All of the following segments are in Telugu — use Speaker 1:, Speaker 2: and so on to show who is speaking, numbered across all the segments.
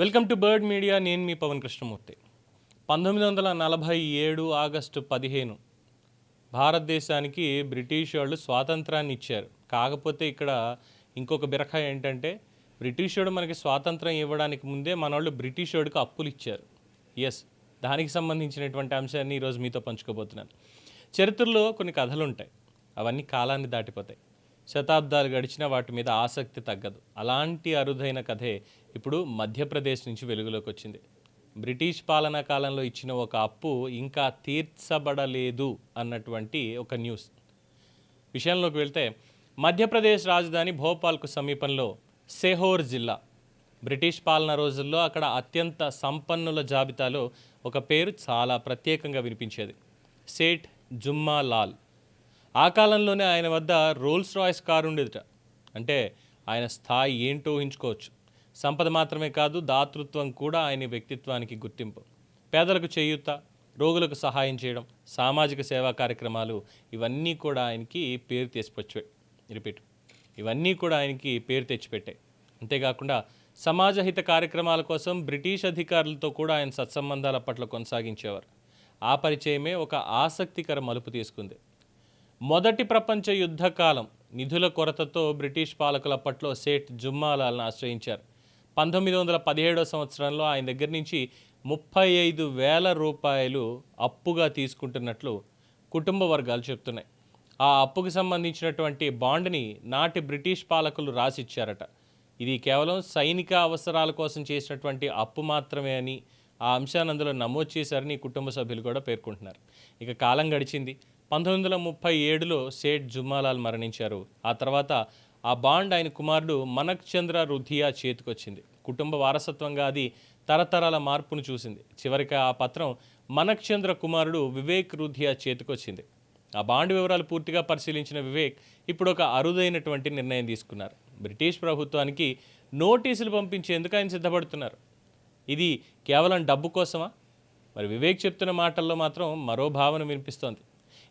Speaker 1: Welcome to bird media. నేను మీ పవన్ కృష్ణమూర్తి. 1947 ఆగస్టు 15 భారతదేశానికి బ్రిటిష్ వాళ్ళు స్వాతంత్రాన్ని ఇచ్చారు. కాకపోతే ఇక్కడ ఇంకొక బిరకాయ ఏంటంటే, బ్రిటిష్ వాడు మనకి స్వాతంత్రం ఇవ్వడానికి ముందే మనోళ్ళు బ్రిటిష్ వాడికి అప్పులు ఇచ్చారు. ఎస్, దానికి సంబంధించినటువంటి అంశాన్ని ఈరోజు మీతో పంచుకోబోతున్నాను. చరిత్రలో కొన్ని కథలు ఉంటాయి, అవన్నీ కాలాన్ని దాటిపోతాయి. శతాబ్దాలు గడిచినా వాటి మీద ఆసక్తి తగ్గదు. అలాంటి అరుదైన కథే ఇప్పుడు మధ్యప్రదేశ్ నుంచి వెలుగులోకి వచ్చింది. బ్రిటిష్ పాలనా కాలంలో ఇచ్చిన ఒక అప్పు ఇంకా తీర్చబడలేదు అన్నటువంటి ఒక న్యూస్. విషయంలోకి వెళ్తే, మధ్యప్రదేశ్ రాజధాని భోపాల్కు సమీపంలో సెహోర్ జిల్లా. బ్రిటిష్ పాలన రోజుల్లో అక్కడ అత్యంత సంపన్నుల జాబితాలో ఒక పేరు చాలా ప్రత్యేకంగా వినిపించేది, సేఠ్ జుమ్మా లాల్. ఆ కాలంలోనే ఆయన వద్ద రోల్స్ రాయ్స్ కారు ఉండేదిట. అంటే ఆయన స్థాయి ఏంటో ఊహించుకోవచ్చు. సంపద మాత్రమే కాదు, దాతృత్వం కూడా ఆయన వ్యక్తిత్వానికి గుర్తింపు. పేదలకు చేయూత, రోగులకు సహాయం చేయడం, సామాజిక సేవా కార్యక్రమాలు, ఇవన్నీ కూడా ఆయనకి పేరు తెచ్చిపెట్టాయి. అంతేకాకుండా సమాజహిత కార్యక్రమాల కోసం బ్రిటిష్ అధికారులతో కూడా ఆయన సత్సంబంధాలు అప్పట్లో కొనసాగించేవారు. ఆ పరిచయమే ఒక ఆసక్తికర మలుపు తీసుకుంది. మొదటి ప్రపంచ యుద్ధకాలం నిధుల కొరతతో బ్రిటిష్ పాలకులు అప్పట్లో సేఠ్ జుమ్మాలాల్ను ఆశ్రయించారు. 1917 సంవత్సరంలో ఆయన దగ్గర నుంచి 35,000 రూపాయలు అప్పుగా తీసుకుంటున్నట్లు కుటుంబ వర్గాలు చెప్తున్నాయి. ఆ అప్పుకు సంబంధించినటువంటి బాండ్ని నాటి బ్రిటిష్ పాలకులు రాసిచ్చారట. ఇది కేవలం సైనిక అవసరాల కోసం చేసినటువంటి అప్పు మాత్రమే అని, ఆ అంశాన్ని అందులో నమోదు చేశారని కుటుంబ సభ్యులు కూడా పేర్కొంటున్నారు. ఇక కాలం గడిచింది. 1937లో సేఠ్ జుమ్మాలాల్ మరణించారు. ఆ తర్వాత ఆ బాండ్ ఆయన కుమారుడు మనక్ చంద్ర రుధియా చేతికొచ్చింది. కుటుంబ వారసత్వంగా అది తరతరాల మార్పును చూసింది. చివరికి ఆ పత్రం మనక్ చంద్ర కుమారుడు వివేక్ రుధియా చేతికొచ్చింది. ఆ బాండ్ వివరాలు పూర్తిగా పరిశీలించిన వివేక్ ఇప్పుడు ఒక అరుదైనటువంటి నిర్ణయం తీసుకున్నారు. బ్రిటిష్ ప్రభుత్వానికి నోటీసులు పంపించేందుకు ఆయన సిద్ధపడుతున్నారు. ఇది కేవలం డబ్బు కోసమా? మరి వివేక్ చెప్తున్న మాటల్లో మాత్రం మరో భావన వినిపిస్తోంది.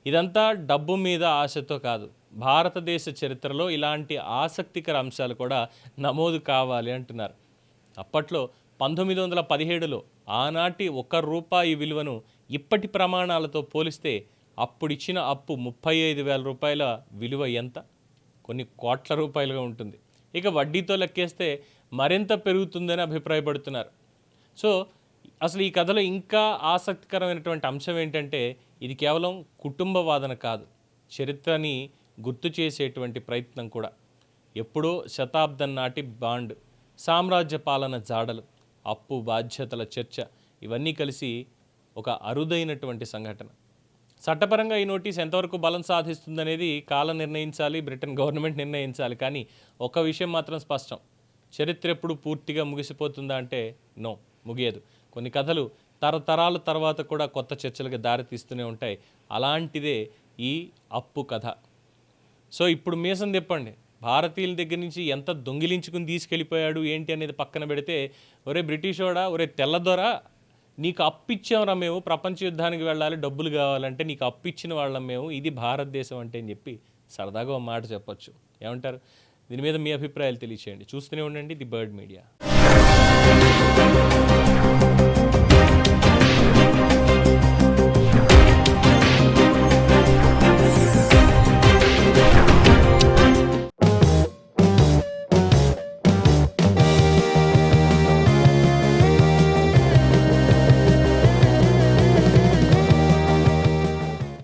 Speaker 1: ఇదంతా డబ్బు మీద ఆశతో కాదు, భారతదేశ చరిత్రలో ఇలాంటి ఆసక్తికర అంశాలు కూడా నమోదు కావాలి అంటున్నారు. అప్పట్లో 1917లో ఆనాటి ₹1 విలువను ఇప్పటి ప్రమాణాలతో పోలిస్తే అప్పుడిచ్చిన అప్పు 35,000 రూపాయల విలువ ఎంత? కొన్ని కోట్ల రూపాయలుగా ఉంటుంది. ఇక వడ్డీతో లెక్కేస్తే మరింత పెరుగుతుందని అభిప్రాయపడుతున్నారు. సో అసలు ఈ కథలో ఇంకా ఆసక్తికరమైనటువంటి అంశం ఏంటంటే, ఇది కేవలం కుటుంబ వాదన కాదు, చరిత్రని గుర్తు చేసేటువంటి ప్రయత్నం కూడా. ఎప్పుడో శతాబ్దం నాటి బాండ్, సామ్రాజ్య పాలన జాడలు, అప్పు బాధ్యతల చర్చ, ఇవన్నీ కలిసి ఒక అరుదైనటువంటి సంఘటన. చట్టపరంగా ఈ నోటీస్ ఎంతవరకు బలం సాధిస్తుందనేది కాలం నిర్ణయించాలి, బ్రిటన్ గవర్నమెంట్ నిర్ణయించాలి. కానీ ఒక విషయం మాత్రం స్పష్టం, చరిత్ర ఎప్పుడు పూర్తిగా ముగిసిపోతుందా అంటే నో, ముగియదు. కొన్ని కథలు తరతరాల తర్వాత కూడా కొత్త చర్చలకు దారితీస్తూనే ఉంటాయి. అలాంటిదే ఈ అప్పు కథ. సో ఇప్పుడు మీసం తిప్పండి, భారతీయుల దగ్గర నుంచి ఎంత దొంగిలించుకుని తీసుకెళ్ళిపోయాడు ఏంటి అనేది పక్కన పెడితే, ఒరే బ్రిటిష్ వాడా, ఒరే తెల్లదొరా, నీకు అప్పిచ్చాంరా మేము, ప్రపంచ యుద్ధానికి వెళ్ళాలి, డబ్బులు కావాలంటే నీకు అప్పిచ్చిన వాళ్ళం మేము, ఇది భారతదేశం అంటే అని చెప్పి సరదాగా ఒక మాట చెప్పొచ్చు. ఏమంటారు? దీని మీద మీ అభిప్రాయాలు తెలియచేయండి. చూస్తూనే ఉండండి ది బర్డ్ మీడియా.